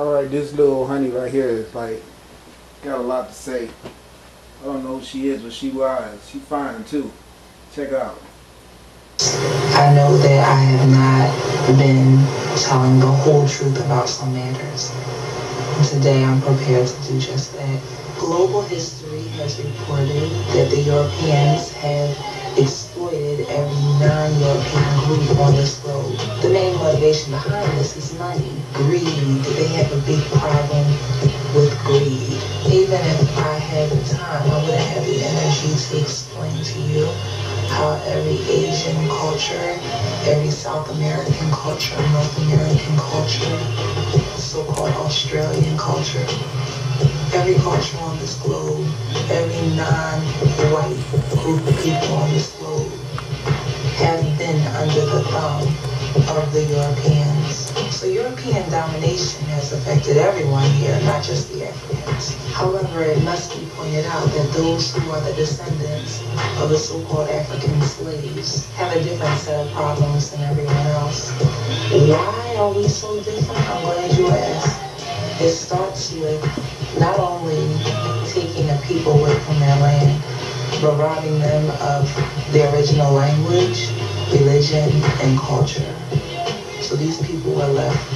Alright, this little honey right here is like, got a lot to say. I don't know who she is, but she wise. She fine too. Check out. I know that I have not been telling the whole truth about some matters. Today I'm prepared to do just that. Global history has reported that the Europeans have exploited every non-European group on this globe. The main motivation behind this is money, greed. They have a big problem with greed. Even if I had the time, I wouldn't have the energy to explain to you how every Asian culture, every South American culture, North American culture, so-called Australian culture, every culture on this globe, every non-white group of people on this globe have been under the thumb of the Europeans. So European domination has affected everyone here, not just the Africans. However, it must be pointed out that those who are the descendants of the so-called African slaves have a different set of problems than everyone else. Why are we so different? I'm glad you asked. It starts with not only taking a people away from their land, but robbing them of their original language, religion, and culture. So these people were left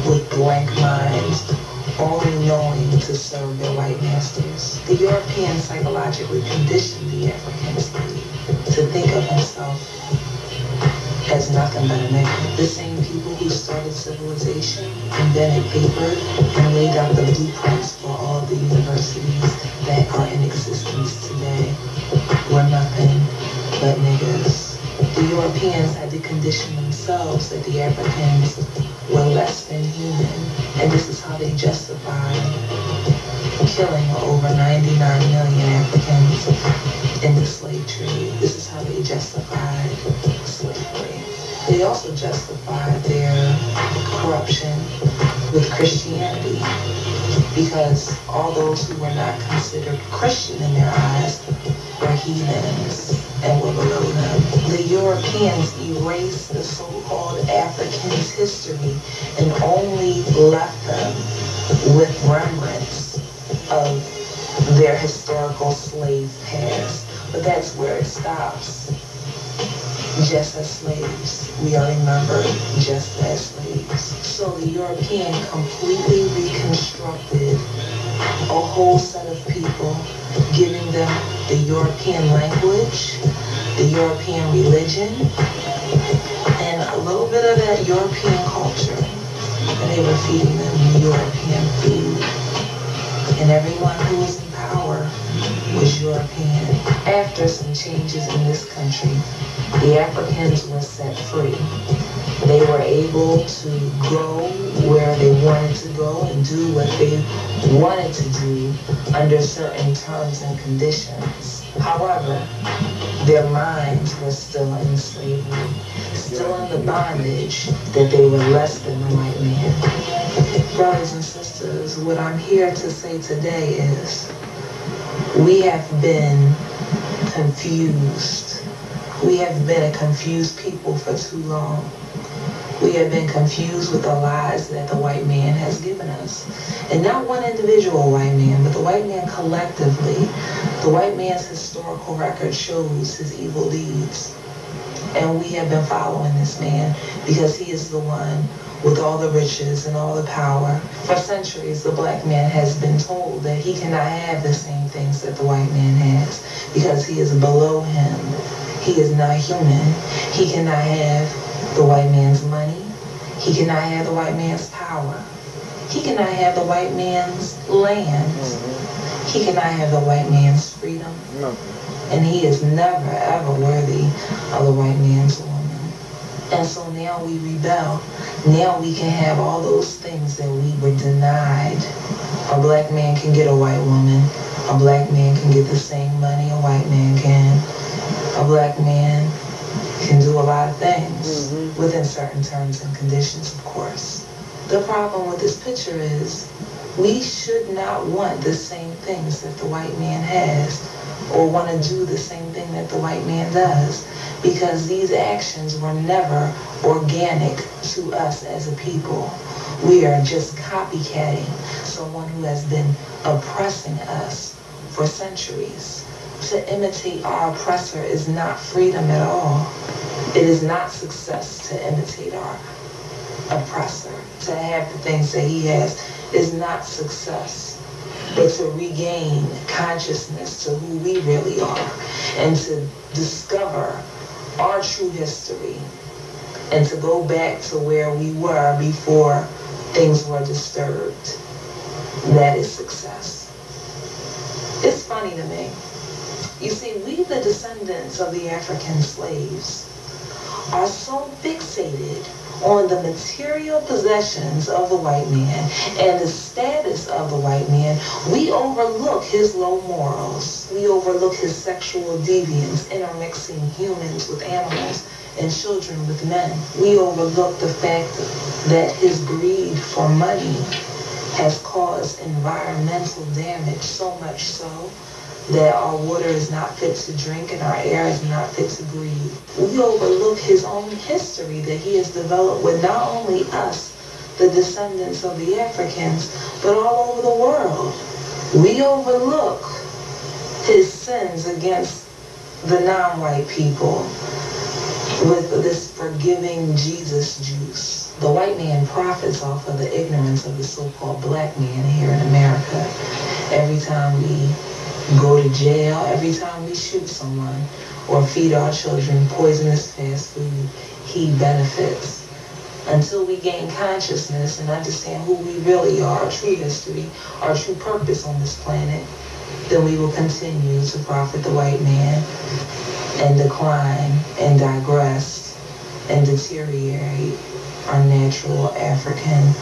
with blank minds, only knowing to serve their white masters. The Europeans psychologically conditioned the African slave to think of himself as nothing but a nigger. The same people who started civilization, invented paper, and laid out the blueprints for all the universities that are in existence today were nothing but niggers. The Europeans had to condition themselves that the Africans were less than human, and this is how they justified killing over 99 million Africans in the slave trade. This is how they justified slavery. They also justified their corruption with Christianity, because all those who were not considered Christian in their eyes were heathens and were below them. The Europeans erased the so-called Africans' history and only left them with remnants of their historical slave past. But that's where it stops. Just as slaves, we are remembered just as slaves. So the European completely reconstructed a whole set of people, giving them the European language, the European religion, and a little bit of that European culture. And they were feeding them European food. And everyone who was in power was European. After some changes in this country, the Africans were set free. They were able to go where they wanted to go and do what they wanted to do under certain terms and conditions. However, their minds were still in slavery, still in the bondage that they were less than the white man. Brothers and sisters, what I'm here to say today is we have been confused. We have been a confused people for too long. We have been confused with the lies that the white man has given us. And not one individual white man, but the white man collectively. The white man's historical record shows his evil deeds. And we have been following this man because he is the one with all the riches and all the power. For centuries, the black man has been told that he cannot have the same things that the white man has because he is below him. He is not human. He cannot have the white man's money. He cannot have the white man's power. He cannot have the white man's lands. He cannot have the white man's freedom. And he is never, ever worthy of the white man's woman. And so now we rebel. Now we can have all those things that we were denied. A black man can get a white woman. A black man can get the same money a white man can. A black man can do a lot of things within certain terms and conditions, of course. The problem with this picture is we should not want the same things that the white man has or want to do the same thing that the white man does, because these actions were never organic to us as a people. We are just copycatting someone who has been oppressing us for centuries. To imitate our oppressor is not freedom at all. It is not success to imitate our oppressor. To have the things that he has is not success, but to regain consciousness to who we really are and to discover our true history and to go back to where we were before things were disturbed. That is success. It's funny to me. You see, we, the descendants of the African slaves, are so fixated on the material possessions of the white man and the status of the white man, we overlook his low morals. We overlook his sexual deviance, intermixing humans with animals and children with men. We overlook the fact that his greed for money has caused environmental damage, so much so that our water is not fit to drink and our air is not fit to breathe. We overlook his own history that he has developed with not only us, the descendants of the Africans, but all over the world. We overlook his sins against the non-white people with this forgiving Jesus juice. The white man profits off of the ignorance of the so-called black man here in America. Every time we go to jail, every time we shoot someone or feed our children poisonous fast food, he benefits. Until we gain consciousness and understand who we really are, our true history, our true purpose on this planet, then we will continue to profit the white man and decline and digress and deteriorate our natural African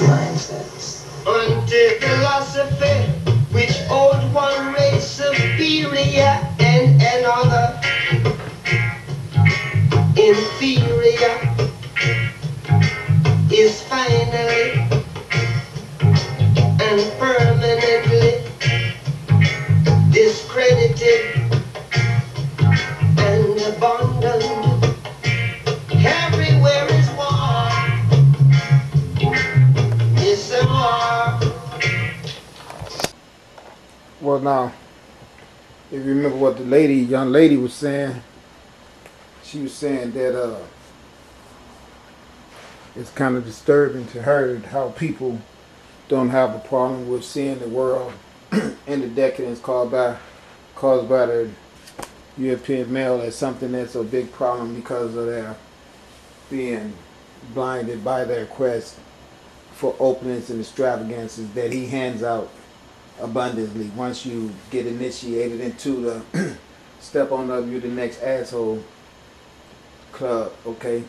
mindsets. Until philosophy, which owed one race superior and another inferior, is finally and permanently discredited and abandoned. Everywhere is war. It's a war. Well, now, if you remember what the young lady was saying, she was saying that it's kind of disturbing to her how people don't have a problem with seeing the world in the decadence caused by the European male as something that's a big problem because of their being blinded by their quest for opulence and extravagances that he hands out abundantly. Once you get initiated into the step on up, you're the next asshole club, okay?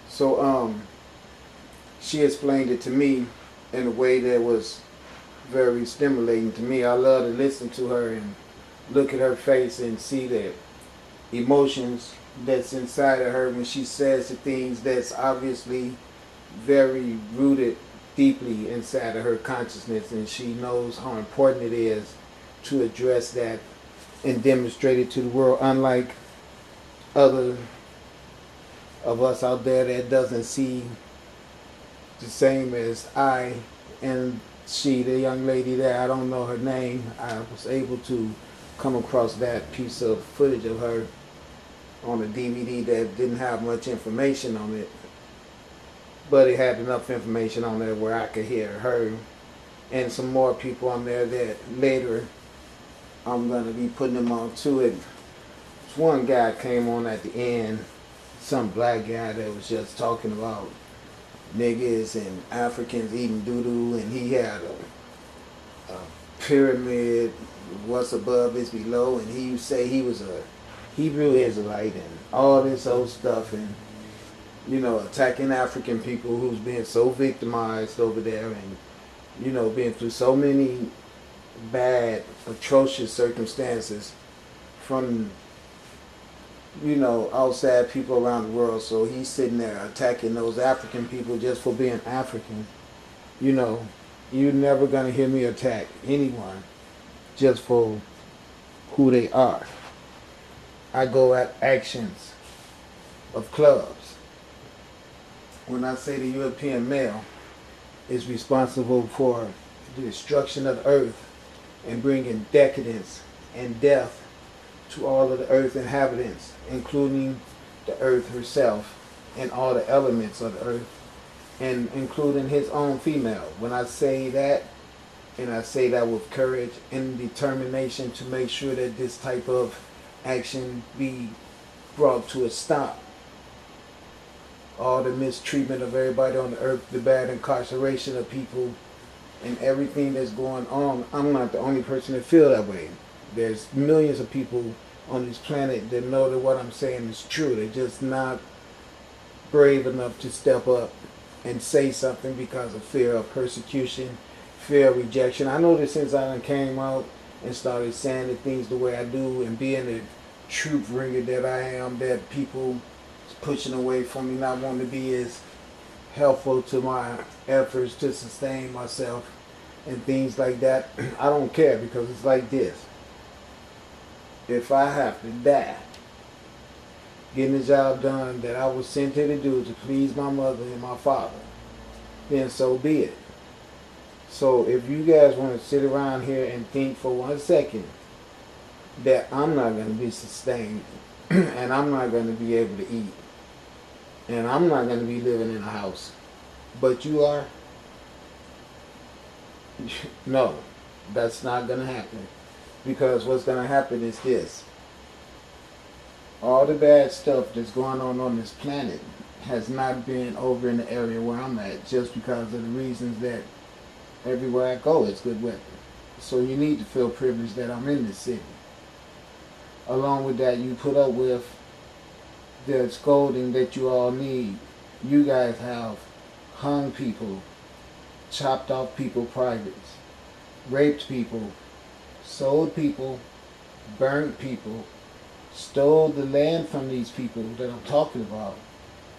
So she explained it to me in a way that was very stimulating to me. I love to listen to her and look at her face and see the emotions that's inside of her when she says the things that's obviously very rooted deeply inside of her consciousness, and she knows how important it is to address that and demonstrate it to the world, unlike other of us out there that doesn't see the same as I and she, the young lady there, I don't know her name. I was able to come across that piece of footage of her on a DVD that didn't have much information on it, but it had enough information on there where I could hear her and some more people on there that later I'm going to be putting them on to it. This one guy came on at the end, some black guy that was just talking about niggas and Africans eating doo-doo, and he had a pyramid, what's above is below, and he would say he was a Hebrew Israelite and all this old stuff, and you know, attacking African people who's been so victimized over there and, you know, been through so many bad, atrocious circumstances from, you know, outside people around the world. So he's sitting there attacking those African people just for being African. You know, you're never going to hear me attack anyone just for who they are. I go at actions of clubs. when I say the European male is responsible for the destruction of the earth and bringing decadence and death to all of the earth inhabitants, including the earth herself and all the elements of the earth, and including his own female. When I say that, and I say that with courage and determination to make sure that this type of action be brought to a stop. All the mistreatment of everybody on the earth, the bad incarceration of people, and everything that's going on. I'm not the only person that feel that way. There's millions of people on this planet that know that what I'm saying is true. They're just not brave enough to step up and say something because of fear of persecution, fear of rejection. I know that since I came out and started saying the things the way I do and being the truth ringer that I am, that people pushing away from me, not wanting to be as helpful to my efforts to sustain myself and things like that. I don't care, because it's like this. If I have to die getting the job done that I was sent here to do to please my mother and my father, then so be it. So if you guys want to sit around here and think for 1 second that I'm not going to be sustained and I'm not going to be able to eat and I'm not going to be living in a house, but you are, no, that's not going to happen. Because what's going to happen is this. All the bad stuff that's going on this planet has not been over in the area where I'm at, just because of the reasons that everywhere I go it's good weather. So you need to feel privileged that I'm in this city. Along with that, you put up with the scolding that you all need. You guys have hung people, chopped off people privates, raped people, sold people, burnt people, stole the land from these people that I'm talking about,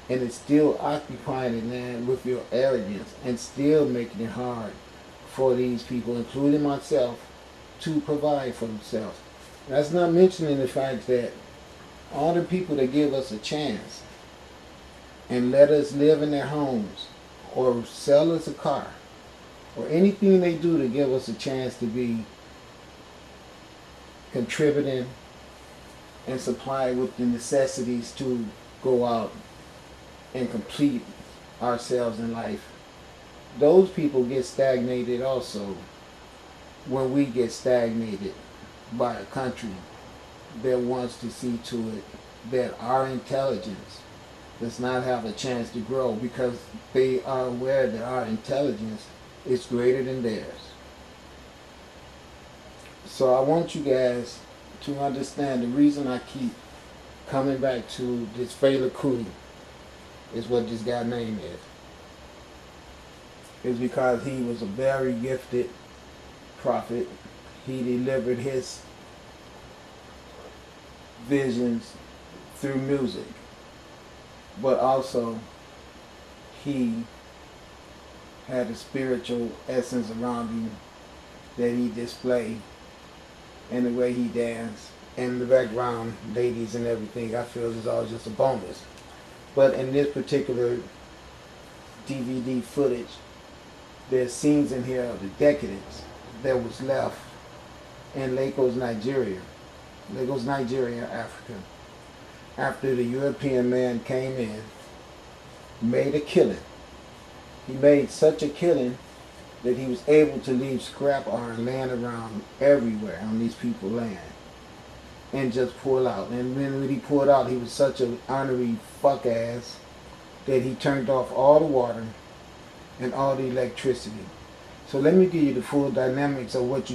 and it's still occupying the land with your arrogance and still making it hard for these people, including myself, to provide for themselves. That's not mentioning the fact that all the people that give us a chance and let us live in their homes or sell us a car or anything they do to give us a chance to be contributing and supply with the necessities to go out and complete ourselves in life. Those people get stagnated also when we get stagnated by a country that wants to see to it that our intelligence does not have a chance to grow, because they are aware that our intelligence is greater than theirs. So I want you guys to understand the reason I keep coming back to this Fela Kuti is what this guy's name is because he was a very gifted prophet. He delivered his visions through music, but also he had a spiritual essence around him that he displayed, and the way he danced, and the background ladies and everything, I feel is all just a bonus. But in this particular DVD footage, there's scenes in here of the decadence that was left in Lagos, Nigeria, Africa, after the European man came in, made a killing. He made such a killing that he was able to leave scrap iron laying around everywhere on these people's land and just pull out. And then when he pulled out, he was such an ornery fuck ass that he turned off all the water and all the electricity. So let me give you the full dynamics of what you